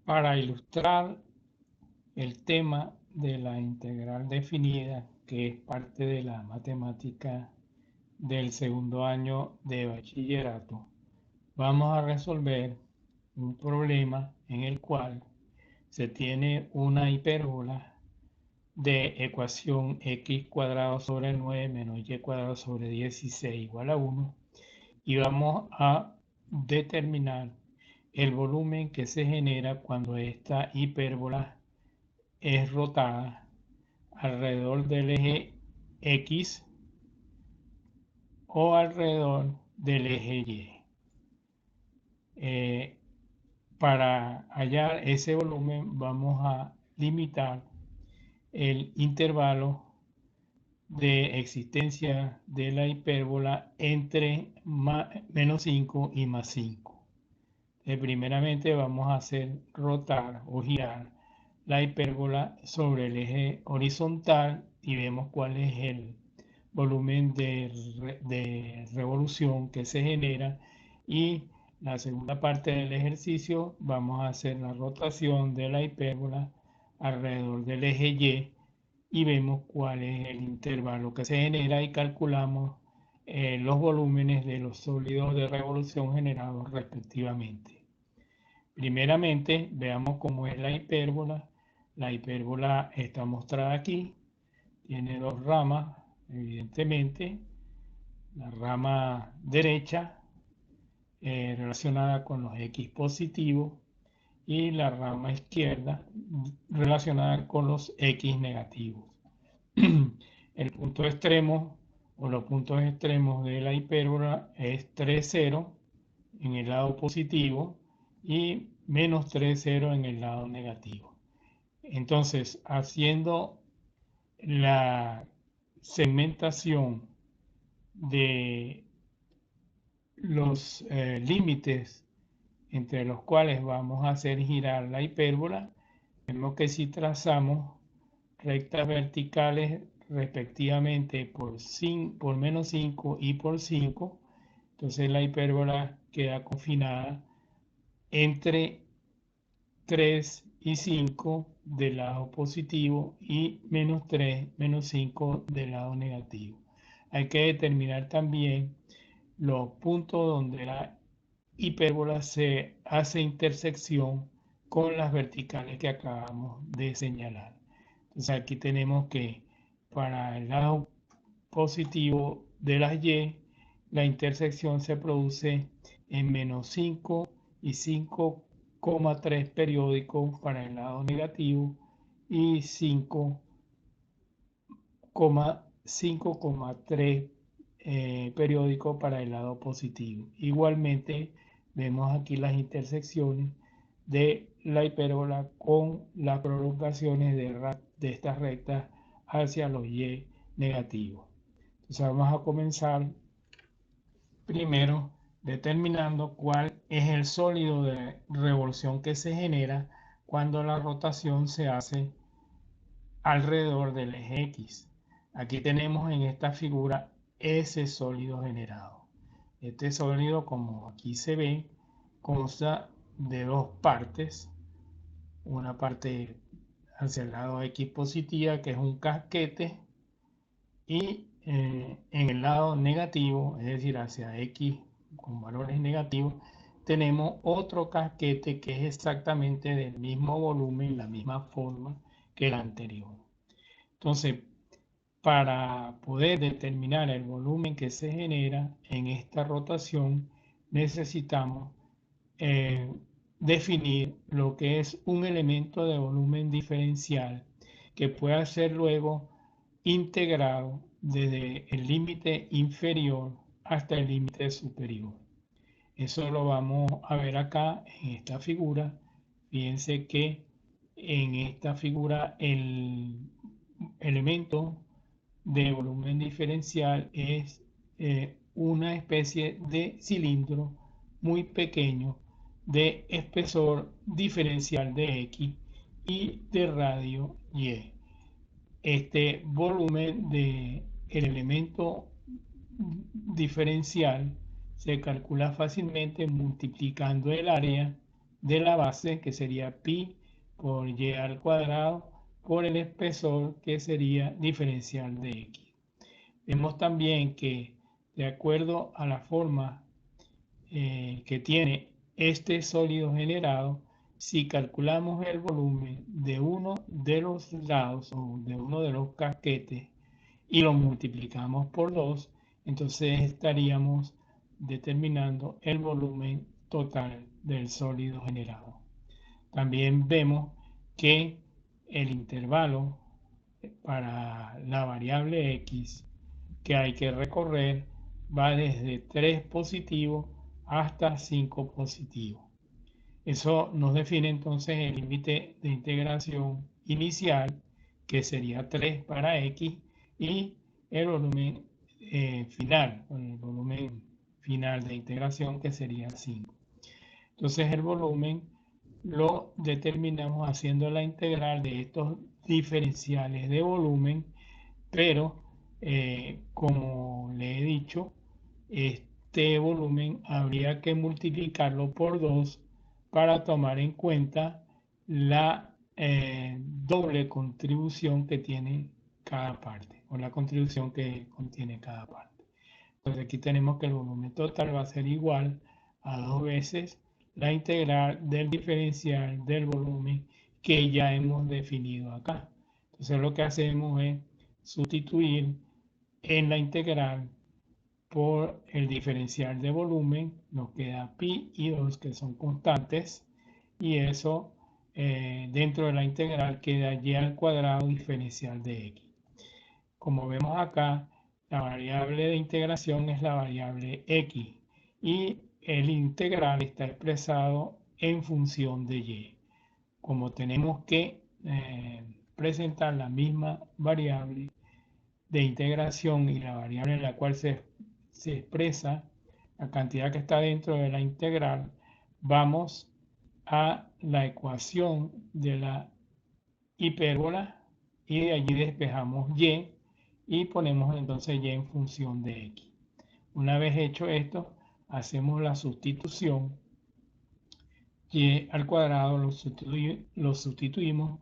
Para ilustrar el tema de la integral definida, que es parte de la matemática del segundo año de bachillerato, vamos a resolver un problema en el cual se tiene una hipérbola de ecuación x cuadrado sobre 9 menos y cuadrado sobre 16 igual a 1 y vamos a determinar el volumen que se genera cuando esta hipérbola es rotada alrededor del eje X o alrededor del eje Y. Para hallar ese volumen vamos a limitar el intervalo de existencia de la hipérbola entre menos 5 y más 5. Primeramente vamos a hacer rotar o girar la hipérbola sobre el eje horizontal y vemos cuál es el volumen de revolución que se genera, y la segunda parte del ejercicio vamos a hacer la rotación de la hipérbola alrededor del eje Y y vemos cuál es el intervalo que se genera y calculamos los volúmenes de los sólidos de revolución generados respectivamente. Primeramente, veamos cómo es la hipérbola. La hipérbola está mostrada aquí. Tiene dos ramas, evidentemente. La rama derecha relacionada con los X positivos y la rama izquierda relacionada con los X negativos. El punto extremo o los puntos extremos de la hipérbola es 3, 0 en el lado positivo y menos 3, 0 en el lado negativo. Entonces, haciendo la segmentación de los límites entre los cuales vamos a hacer girar la hipérbola, vemos que si trazamos rectas verticales respectivamente por menos 5 y por 5, entonces la hipérbola queda confinada entre 3 y 5 del lado positivo y menos 3, menos 5 del lado negativo. Hay que determinar también los puntos donde la hipérbola se hace intersección con las verticales que acabamos de señalar. Entonces aquí tenemos que para el lado positivo de las Y, la intersección se produce en menos 5 y 5,3 periódicos para el lado negativo y 5,3 periódicos para el lado positivo. Igualmente vemos aquí las intersecciones de la hipérbola con las prolongaciones de estas rectas hacia los Y negativos. Entonces vamos a comenzar primero determinando cuál es el sólido de revolución que se genera cuando la rotación se hace alrededor del eje X. Aquí tenemos en esta figura ese sólido generado. Este sólido, como aquí se ve, consta de dos partes. Una parte hacia el lado X positiva, que es un casquete, y en el lado negativo, es decir, hacia X con valores negativos, tenemos otro casquete que es exactamente del mismo volumen, la misma forma que el anterior. Entonces, para poder determinar el volumen que se genera en esta rotación, necesitamos definir lo que es un elemento de volumen diferencial que pueda ser luego integrado desde el límite inferior hasta el límite superior. Eso lo vamos a ver acá en esta figura. Fíjense que en esta figura el elemento de volumen diferencial es una especie de cilindro muy pequeño de espesor diferencial de X y de radio Y. Este volumen del elemento diferencial se calcula fácilmente multiplicando el área de la base, que sería pi por y al cuadrado, por el espesor, que sería diferencial de x. Vemos también que, de acuerdo a la forma que tiene este sólido generado, si calculamos el volumen de uno de los lados o de uno de los casquetes y lo multiplicamos por 2, entonces estaríamos determinando el volumen total del sólido generado. También vemos que el intervalo para la variable x que hay que recorrer va desde 3 positivo hasta 5 positivo. Eso nos define entonces el límite de integración inicial, que sería 3 para x, y el volumen final, el volumen final de integración, que sería 5. Entonces el volumen lo determinamos haciendo la integral de estos diferenciales de volumen, pero como le he dicho, este volumen habría que multiplicarlo por 2 para tomar en cuenta la doble contribución que tiene cada parte, o la contribución que contiene cada parte. Entonces aquí tenemos que el volumen total va a ser igual a 2 veces la integral del diferencial del volumen que ya hemos definido acá. Entonces lo que hacemos es sustituir en la integral por el diferencial de volumen, nos queda pi y 2, que son constantes, y eso dentro de la integral queda y al cuadrado diferencial de x. Como vemos acá, la variable de integración es la variable x y el integral está expresado en función de y. Como tenemos que presentar la misma variable de integración y la variable en la cual se expresa la cantidad que está dentro de la integral, vamos a la ecuación de la hipérbola y de allí despejamos y ponemos entonces y en función de x. Una vez hecho esto, hacemos la sustitución. Y al cuadrado lo sustituimos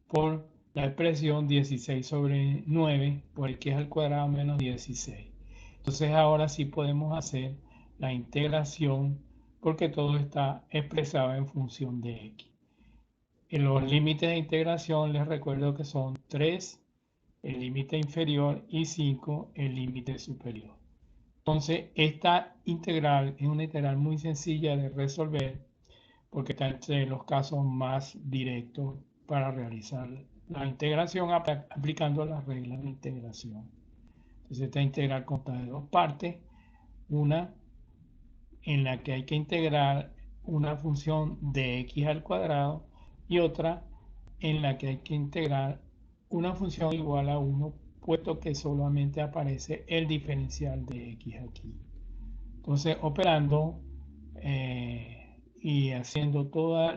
por la expresión 16 sobre 9 por x al cuadrado menos 16. Entonces ahora sí podemos hacer la integración porque todo está expresado en función de x. En los límites de integración les recuerdo que son 3 el límite inferior y 5 el límite superior. Entonces esta integral es una integral muy sencilla de resolver porque está entre los casos más directos para realizar la integración aplicando las reglas de integración. Entonces esta integral consta de dos partes, una en la que hay que integrar una función de x al cuadrado y otra en la que hay que integrar una función igual a 1, puesto que solamente aparece el diferencial de x aquí. Entonces operando y haciendo todos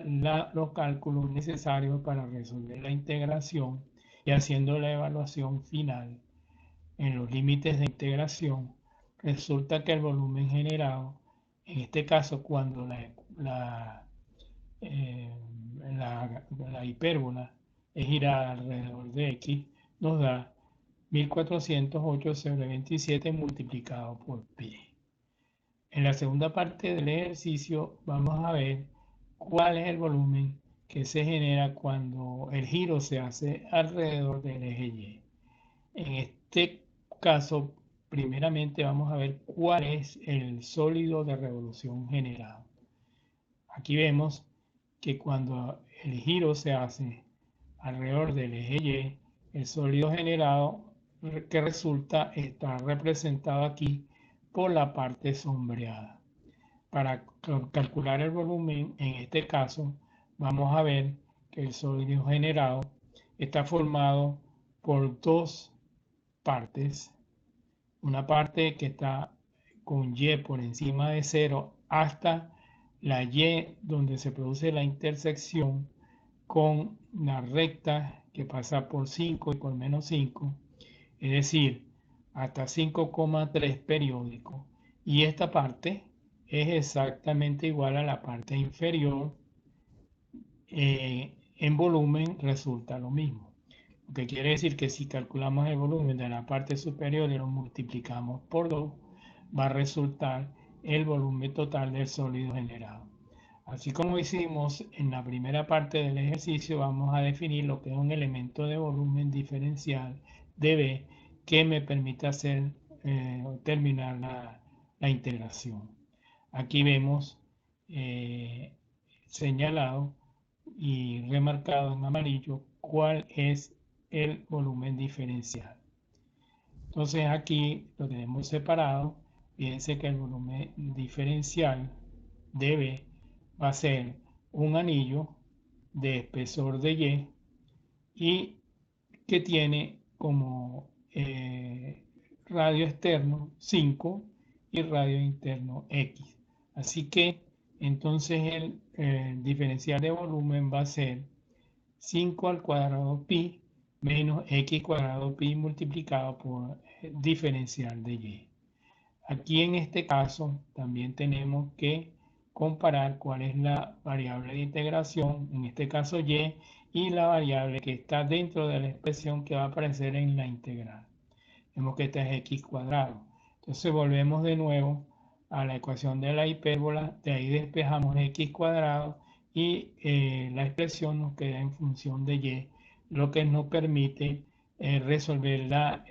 los cálculos necesarios para resolver la integración y haciendo la evaluación final en los límites de integración, resulta que el volumen generado, en este caso cuando la hipérbola es girada alrededor de x, nos da 1408 sobre 27 multiplicado por pi. En la segunda parte del ejercicio vamos a ver cuál es el volumen que se genera cuando el giro se hace alrededor del eje Y. En este caso, primeramente vamos a ver cuál es el sólido de revolución generado. Aquí vemos que cuando el giro se hace alrededor del eje Y, el sólido generado que resulta está representado aquí por la parte sombreada. Para calcular el volumen, en este caso, vamos a ver que el sólido generado está formado por dos partes. Una parte que está con Y por encima de 0 hasta la Y donde se produce la intersección con la recta que pasa por 5 y por menos 5, es decir, hasta 5,3 periódico. Y esta parte es exactamente igual a la parte inferior en volumen resulta lo mismo. Lo que quiere decir que si calculamos el volumen de la parte superior y lo multiplicamos por 2, va a resultar el volumen total del sólido generado. Así como hicimos en la primera parte del ejercicio, vamos a definir lo que es un elemento de volumen diferencial de B que me permite hacer terminar la integración. Aquí vemos señalado y remarcado en amarillo cuál es el volumen diferencial. Entonces aquí lo tenemos separado. Fíjense que el volumen diferencial de B va a ser un anillo de espesor de Y que tiene como radio externo 5 y radio interno X. Así que entonces el diferencial de volumen va a ser 5 al cuadrado pi menos x cuadrado pi multiplicado por el diferencial de y. Aquí en este caso también tenemos que comparar cuál es la variable de integración, en este caso y la variable que está dentro de la expresión que va a aparecer en la integral. Vemos que esta es x cuadrado. Entonces volvemos de nuevo a la ecuación de la hipérbola, de ahí despejamos x cuadrado y la expresión nos queda en función de y, lo que nos permite resolver la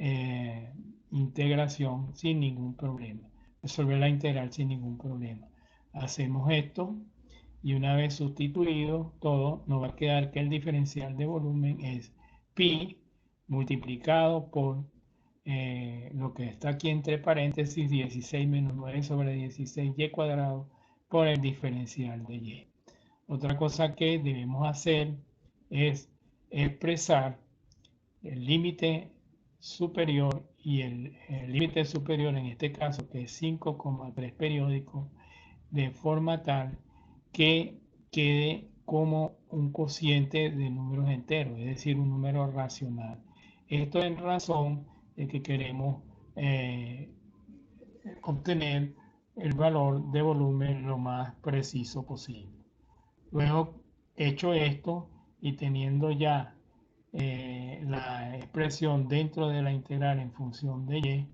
integración sin ningún problema, resolver la integral sin ningún problema. Hacemos esto y una vez sustituido todo, nos va a quedar que el diferencial de volumen es pi multiplicado por lo que está aquí entre paréntesis, 16 menos 9 sobre 16y cuadrado por el diferencial de y. Otra cosa que debemos hacer es expresar el límite superior y el límite superior en este caso que es 5,3 periódico de forma tal que quede como un cociente de números enteros, es decir, un número racional. Esto en razón de que queremos obtener el valor de volumen lo más preciso posible. Luego, hecho esto y teniendo ya la expresión dentro de la integral en función de y,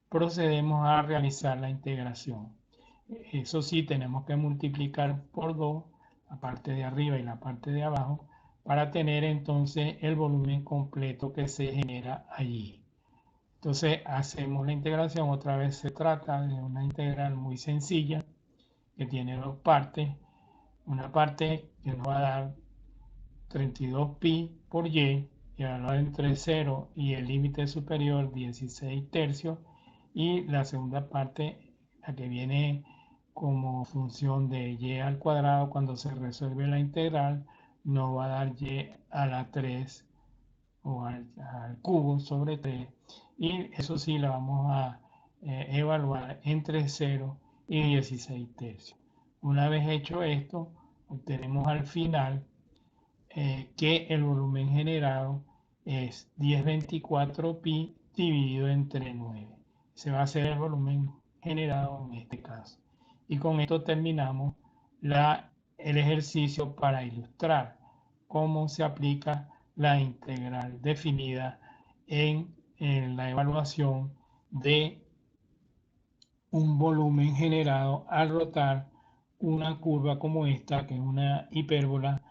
procedemos a realizar la integración. Eso sí, tenemos que multiplicar por 2 la parte de arriba y la parte de abajo para tener entonces el volumen completo que se genera allí. Entonces hacemos la integración. Otra vez se trata de una integral muy sencilla que tiene dos partes. Una parte que nos va a dar 32 pi por y, evaluado entre 0 y el límite superior 16 tercios, y la segunda parte, la que viene como función de y al cuadrado, cuando se resuelve la integral, nos va a dar y a la 3 o al cubo sobre 3, y eso sí la vamos a evaluar entre 0 y 16 tercios. Una vez hecho esto, obtenemos al final que el volumen generado es 1024 pi dividido entre 9. Se va a hacer el volumen generado en este caso. Y con esto terminamos el ejercicio para ilustrar cómo se aplica la integral definida en la evaluación de un volumen generado al rotar una curva como esta, que es una hipérbola,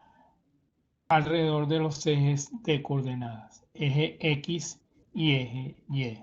alrededor de los ejes de coordenadas, eje X y eje Y.